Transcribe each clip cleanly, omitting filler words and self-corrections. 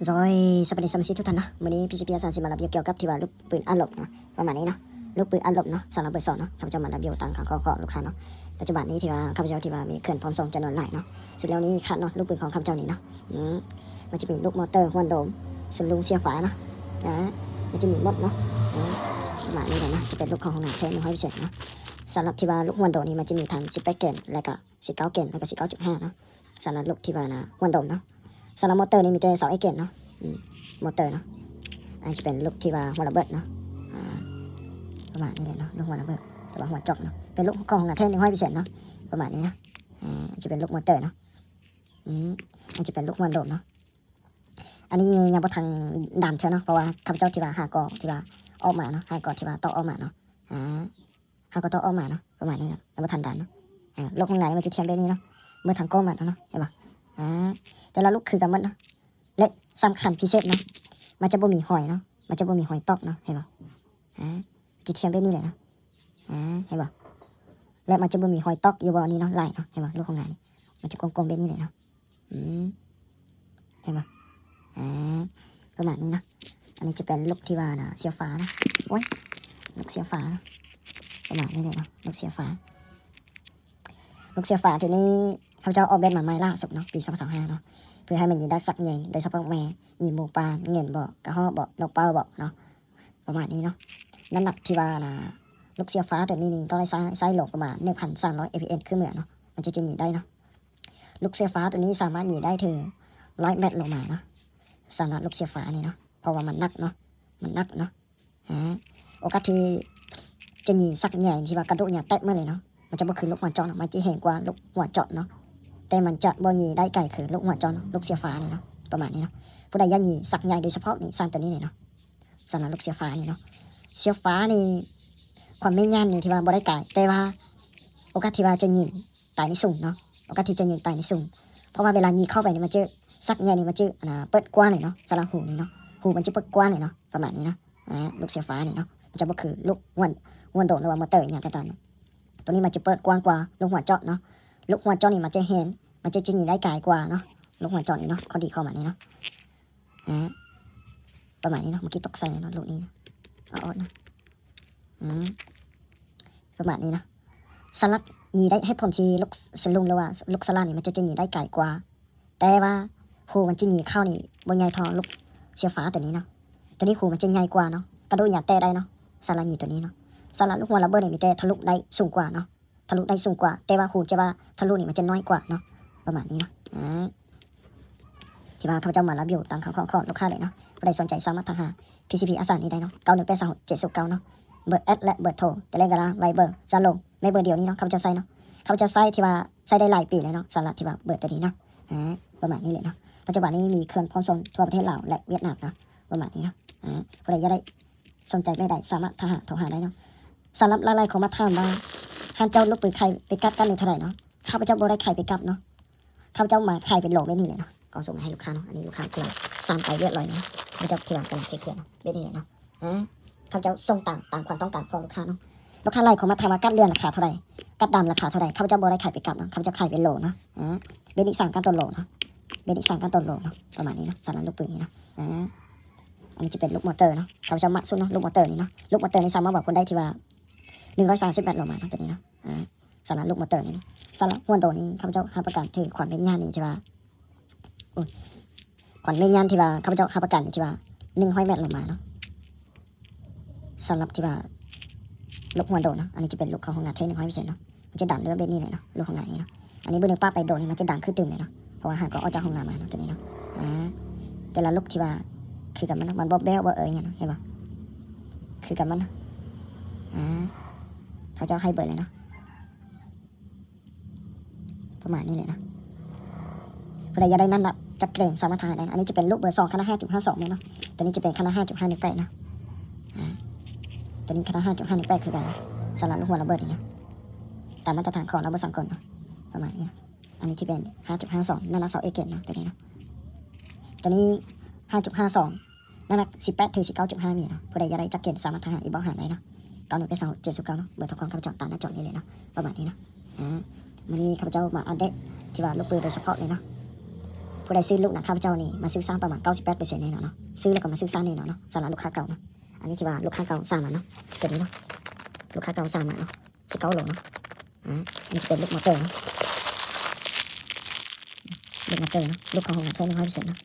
rồiสวัสดีสมาชิกทุกท่านนะวันนี้พี่ชิพีอาสาสิมารับเกี่ยวกับที่ว่าลูกปืนอัดลมเนาะประมาณนี้เนาะลูกปืนอัดลมเนาะสำหรับเบอร์สองเนาะข้าพเจ้ามารับอยู่ต่างข้อลูกค้าเนาะปัจจุบันนี้ที่ว่าข้าพเจ้าที่ว่ามีเครื่องพร้อมส่งจำนวนหลายเนาะสุดแล้วนี้ขาดเนาะลูกปืนของข้าพเจ้านี่เนาะมันจะมีลูกมอเตอร์ฮวนโดมสลุงเสียฝาเนาะมันจะมีมดเนาะประมาณนี้เลยนะจะเป็นลูกของขนาดเท100พิเศษเนาะสำหรับที่ว่าลูกฮวนโดมนี่มันจะมีทั้ง18เกนแล้วก็19เกนแล้วก็19.5เนาะสำหรับลูกที่ว่านะฮวนโดมเนาะสำหรับมอเตอร์นี่มีแต่2เกนเนาะมอเตอร์เนาะอันจะเป็นลูกที่ว่าหัวระเบิดเนาะประมาณนี้เลยเนาะลูกหัวระเบิดแต่ว่าหัวจอกเนาะเป็นลูกของงานเทน100พิเศษเนาะประมาณนี้นะจะเป็นลูกมอเตอร์เนาะอันจะเป็นลูกหัวโดมเนาะอันนี้ยังบ่ทางด่านเท่าเนาะเพราะว่าข้าพเจ้าที่ว่าหากอที่ว่าออกมาเนาะหากอที่ว่าต่อออกมาเนาะหากอต่อออกมาเนาะประมาณนี้นะยังบ่ทันด่านเนาะลูกข้างในมันจะเทียมแบบนี้เนาะเมื่อทางก้มมาเนาะเห็นป่ะแต่ละลูกคือกันหมดเนาะและสำคัญพิเศษเนาะมันจะบ่มีหอยเนาะมันจะบ่มีหอยตอกเนาะเห็นป่ะจะเทียมแบบนี้เลยเนาะเห็นป่ะและมันจะบ่มีหอยตอกอยู่บ่นี้เนาะลายเนาะเห็นป่ะลูกข้างในนี่มันจะกลมๆแบบนี้เลยเนาะเห็นป่ะประมาณนี้นะอันนี้จะเป็นลูกที่ว่านะเสียฟ้านะโอ้ยลูกเสียฟ้านะประมาณนี้เลยเนาะลูกเสียฟ้าทีนี้เขาจะออกแบบมาใหม่ล่าสุดเนาะปี2025เนาะเพื่อให้มันยิงได้สักใหญ่โดยเฉพาะแม่ยิงหมูปลาเงินบอกกระห้อบอกนกเป้าบอกเนาะประมาณนี้เนาะน้ำหนักที่ว่านะลูกเสียฟ้าตัวนี้ต้องได้ไซส์โหลประมาณ1,300 APN ขึ้นเหมือนเนาะมันจะยิงได้เนาะลูกเสียฟ้าตัวนี้สามารถยิงได้ถึง100 เมตรลงมาเนาะสำหรับลูกเสียฟ้านี่เนาะเพราะว่ามันนักเนาะโอกาสที่จะยิงสักใหญ่ที่ว่ากระโดดเนี่ยแตะเมื่อเลยเนาะมันจะบ่คือลูกหัวเจาะเนาะมันจะเห็นกว่าลูกหัวเจาะเนาะแต่มันจะบ่ยิงได้ไกลคือลูกหัวเจาะลูกเสียฟ้านี่เนาะประมาณนี้เนาะผู้ใดอยากยิงสักใหญ่โดยเฉพาะนี่สร้างตัวนี้เลยเนาะสำหรับลูกเสียฟ้านี่เนาะเสียฟ้านี่ความไม่ย่านนี่ที่ว่าบ่ได้ไกลแต่ว่าโอกาสที่ว่าจะยิงตายนี่สูงเนาะโอกาสที่จะยิงตายนี่สูงเพราะว่าเวลายิงเข้าไปนี่มันจะสักใหญ่นี่มันจะเปิดกว้างเลยเนาะสำหรับหูนี่เนาะหูมันจะเปิดกว้างเลยเนาะประมาณนี้เนาะลูกเสียฟ้านี่เนาะมันจะบ่คือลูกหัวโดดหรือว่ามอเตอร์อย่างต่างๆตัวนี้มันจะเปิดกว้างกว่าลูกหัวเจาะเนาะลูกหัวเจาะนี่มันจะเห็นมันจะยิงได้ไกลกว่าเนาะลูกหัวเจาะนี่เนาะข้อดีข้อมันนี่เนาะประมาณนี้เนาะเมื่อกี้ตกใส่เนาะลูกนี้นะเอานะประมาณนี้นะสลัดยิงได้ให้ผลที่ลูกสลุงหรือว่าลูกสลัดนี่มันจะยิงได้ไกลกว่าแต่ว่าหูมันจะยิงเข้านี่บนใหญ่ทอลูกเสียฟ้าตัวนี้เนาะตัวนี้หูมันจะใหญ่กว่าเนาะกระโดดอย่าเตะได้เนาะสลัดยิงตัวนี้เนาะสลัดลูกหัวระเบิดนี่มีแต่ทะลุได้สูงกว่าเนาะทะลุได้สูงกว่าแต่ว่าหูจะว่าทะลุนี่มันจะน้อยกว่าเนาะประมาณนี้นะที่ว่าข้าพเจ้ามารับอยู่ตามของลูกค้าเลยเนาะใครสนใจสามารถทักหา PCP อาสานี้ได้เนาะ9186 709เนาะเบอร์แอดและเบอร์โทรแต่เลขกระดาษไวเบอร์ซาโลไม่เบอร์เดียวนี้เนาะข้าพเจ้าใส่เนาะข้าพเจ้าใส่ที่ว่าใส่ได้หลายปีเลยเนาะสำหรับที่ว่าเบอร์ตัวนี้เนาะประมาณนี้เลยเนาะปัจจุบันนี้มีเครื่องพร้อมส่งทั่วประเทศลาวและเวียดนามเนาะประมาณนี้เนาะใครอยากได้สนใจไม่ได้สามารถโทรหาได้เนาะสำหรับรายของมาถามว่าท่านเจ้าลูกปืนใครไปกัดกันหนึ่งเท่าไหร่เนาะข้าพเจ้าบ่ได้ใครไปกับเนาะข้าพเจ้ามาใครเป็นโหลไม่นี่เลยเนาะก็ส่งมาให้ลูกค้าเนาะอันนี้ลูกค้าที่ว่าสั่งไปเรียบร้อยเนาะข้าพเจ้าที่ว่ากำลังเทียบเนาะไม่นี่เลยเนาะข้าพเจ้าส่งตามความต้องการของลูกค้าเนาะลูกค้าไล่ของมาถามว่ากัดเลื่อนราคาเท่าไหร่กัดดำราคาเท่าไหร่ข้าพเจ้าบ่ได้ขายไปกับเนาะข้าพเจ้าขายเป็นโหลเนาะเบนิสั่งกันต้นโหลเนาะประมาณนี้เนาะสำหรับลูกปืนนี้เนาะอันนี้จะเป็นลูกมอเตอร์เนาะข้าพเจ้ามักสุดเนาะลูกมอเตอร์นี่เนาะลูกมอเตอร์นี่สามารถบอกคนได้ที่ว่า138โลมาเนาะตัวนี้เนาะสำหรับลูกมอเตอร์นี่สำหรับหัวโดนี้ข้าพเจ้าให้ประกันถึงความเป็นญาณนี่ที่ว่าความเป็นญาณที่ว่าข้าพเจ้าให้ประกันที่ว่า100 เมตรลงมาเนาะสำหรับที่ว่าลูกหัวโดเนาะอันนี้จะเป็นลูกของงานเทน100%เนาะมันจะดันเรือเบ็ดนี่เลยเนาะลูกของงานนี้เนาะอันนี้เบอร์หนึ่งป้าไปโดนนี่มันจะดังขึ้นตึมเลยเนาะเพราะว่าหากก็ออกจากห้องน้ำมาเนาะตัวนี้เนาะแต่ละลูกที่ว่าคือกันมันบ๊อบแบ๊วว่าเนี่ยเนาะเห็นป่ะคือกันมันเขาจะให้เบอร์เลยเนาะประมาณนี้เลยนะเวลาอยากได้นั่นแบบจะเกรงสามารถทายได้อันนี้จะเป็นลูกเบอร์2ขนาด5.52เนาะตัวนี้จะเป็นขนาด5.518นะตัวนี้ขนาด5.518คือกันนะสำหรับลูกหัวระเบิดนี่นะตามมาตรฐานของระเบิดสังกลเนาะประมาณนี้อันนี้ที่เป็น5.52นั่นนะ2เอเกนเนาะตัวนี้เนาะตัวนี้5.52นั่นนะ18ถึง19.5มีเนาะผู้ใดอยากได้จักเกนสามารถทายอีกบอกหาได้เนาะ9186 709เนาะเบอร์โทรของข้าพเจ้าตามหน้าจอนี้เลยเนาะประมาณนี้เนาะวันนี้ข้าพเจ้ามาอัปเดตที่ว่าลูกปืนโดยเฉพาะเลยเนาะ ผู้ใดซื้อลูกนะข้าพเจ้านี่มาซื้อซ้ำประมาณ98%แน่นอนเนาะซื้อแล้วก็มาซื้อซ้ำแน่นอนเนาะสำหรับลูกค้าเก่าเนาะอันนี้ที่ว่าลูกค้าเก่าสร้างมาเนาะตัวนี้เนาะลูกค้าเก่าสร้างมาเนาะ19 โลเนาะอันนี้จะเป็นลูกมอเตอร์เนาะลูกมอเตอร์เนาะลูกของหัวแท้100%เนาะ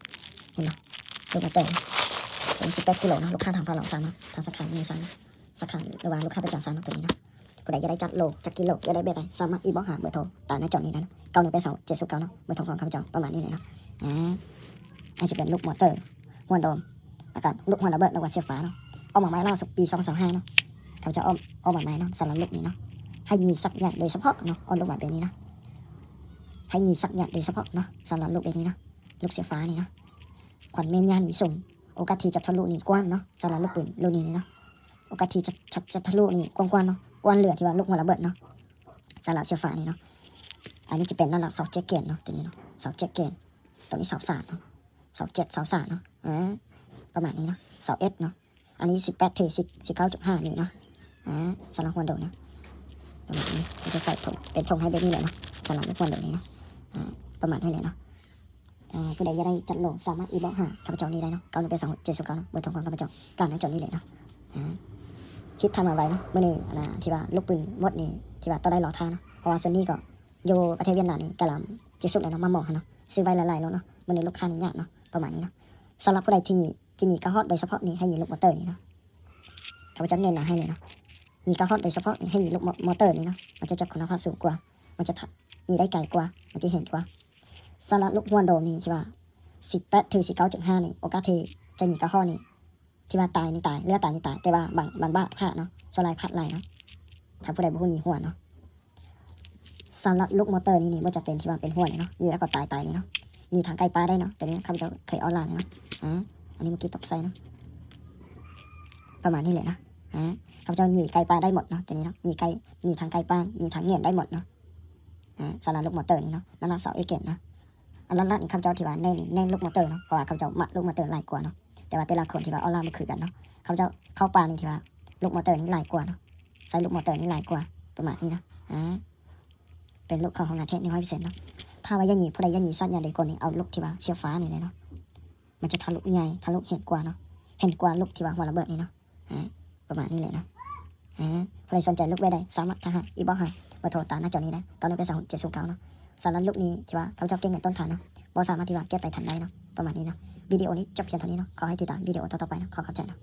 เห็นเนาะลูกมอเตอร์18 กิโลเนาะลูกค้าทางพาเราสร้างเนาะทางสาขาไม่สร้างสาขาหรือว่าลูกค้าประจำสร้างเนาะตัวนี้เนาะผู้ใดจะได้จัดโลจัดกิโลจะได้เบอร์ใดสามารถอีบอกหาเบอร์โทรตามหน้าจอนี้นะ9182 709เนาะเบอร์โทรของข้าพเจ้าประมาณนี้เลยเนาะอันจะเป็นลูกมอเตอร์หัวโดมแล้วก็ลูกหัวระเบิดแล้วก็เสียบฟ้าเนาะออกมาไม้ล่าสุดปี2025เนาะข้าพเจ้าออกมาไม้เนาะสำหรับลูกนี้เนาะให้มีสักอย่างโดยเฉพาะเนาะเอาลูกแบบนี้นะให้มีสักอย่างโดยเฉพาะเนาะสำหรับลูกแบบนี้นะลูกเสียบฟ้านี่เนาะขวัญเมญญาหนีส่งโอกาสที่จะทะลุนี่กว้างเนาะสำหรับลูกปืนลูกนี้เนาะโอกาสที่จะทะลุนี่กว้างๆเนาะกว้างเหลือที่ว่าลูกหัวระเบิดเนาะสำหรับเสียบฟ้านี่เนาะอันนี้จะเป็นนั่นแหละเสาเจ็ดเกนเนาะตัวนี้เนาะเสาเจ็ดเกนตัวนี้เสาสามเนาะเสา7 เสา3เนาะประมาณนี้เนาะเสาเนาะอันนี้18 ถึง 19.5 นี่เนาะสำหรับหัวโดดเนาะประมาณนี้จะใส่ผงเป็นผงให้เบบี้เลยเนาะสำหรับหัวโดดนี้เนาะประมาณนี้เลยเนาะผู้ใดจะได้จัดโหลสามารถอีบอกหาข้าพเจ้านี้ได้เนาะ9182 709เนาะเบอร์โทรของข้าพเจ้าการในจดนี้เลยเนาะคิดทำมาไว้เนาะเมื่อนี้ที่ว่าลูกปืนมดนี่ที่ว่าต้องได้รอท่าเนาะเพราะว่าส่วนนี้ก็อยู่ประเทศเวียดนามนี่กำลังจะสุดเลยเนาะมาหมอเนาะซื้อไว้หลายๆแล้วเนาะเมื่อนี้ลูกค้านี่ยากเนาะประมาณนี้เนาะสำหรับผู้ใดที่หนีกระหอดโดยเฉพาะนี่ให้หนีลูกมอเตอร์นี่เนาะข้าพเจ้าเน้นให้เลยเนาะหนีกระหอดโดยเฉพาะนี่ให้หนีลูกมอเตอร์นี่เนาะมันจะจัดคุณภาพสูงกว่ามันจะหนีได้ไกลกว่ามันจะเห็นกว่าสำหรับลูกหัวโดมนี่ที่ว่า18 ถึง 19.5 นี่โอกาสที่จะหนีกระหอดนี่ที่ว่าตายนี่ตายเลือดตายนี่ตายแต่ว่าบางบ้าพลาดเนาะส่วนลายพัดไหลเนาะถ้าผู้ใดบ่ฮู้หนีหัวเนาะสำหรับลูกมอเตอร์นี่มันจะเป็นที่ว่าเป็นหัวเลยเนาะนี่แล้วก็ตายนี่เนาะนี่ทางไกลปลาได้เนาะแต่นี้ข้าพเจ้าเคยออนไลน์เนาะอันนี้เมื่อกี้ตกใส่เนาะประมาณนี้เลยนะข้าพเจ้าหนีไกลปลาได้หมดเนาะตัวนี้เนาะหนีทางไกลปลาหนีทางเงียนได้หมดเนาะสำหรับลูกมอเตอร์นี่เนาะนั่นละเสาเอเกนนะอันนั้นละนี่ข้าพเจ้าที่ว่าแน่นลูกมอเตอร์เนาะเพราะว่าข้าพเจ้ามักลูกมอเตอร์หลายกว่าเนาะแต่ว่าแต่ละคนที่ว่าออนไลน์มันคือกันเนาะข้าพเจ้าเข้าปลานี่ที่ว่าลูกมอเตอร์นี่หลายกว่าเนาะใส่ลูกมอเตอร์นี่หลายกว่าประมาณนี้นะเป็นลูกของงานเทคนิค100%เนาะถ้าว่ายันหนีผู้ใดยันหนีสั้นยันเลยคนนี่เอาลูกที่ว่าเชียวฟ้านี่เลยเนาะมันจะทะลุใหญ่ทะลุเห็นกว่าเนาะเห็นกว่าลูกที่ว่าหัวระเบิดนี่เนาะประมาณนี้เลยนะใครสนใจลูกใบใดสามารถทักหาอีบอกหาเบอร์โทรตามหน้าจอนี้นะ9182 709เนาะสำหรับลูกนี้ที่ว่าเขาเจ้าเก่งในต้นฐานเนาะบ่สามารถที่ว่าเก็บไปทันได้เนาะประมาณนี้เนาะวิดีโอนี้จบเพียงเท่านี้เนาะขอให้ติดตามวิดีโอต่อๆไปเนาะขอเข้าใจเนาะ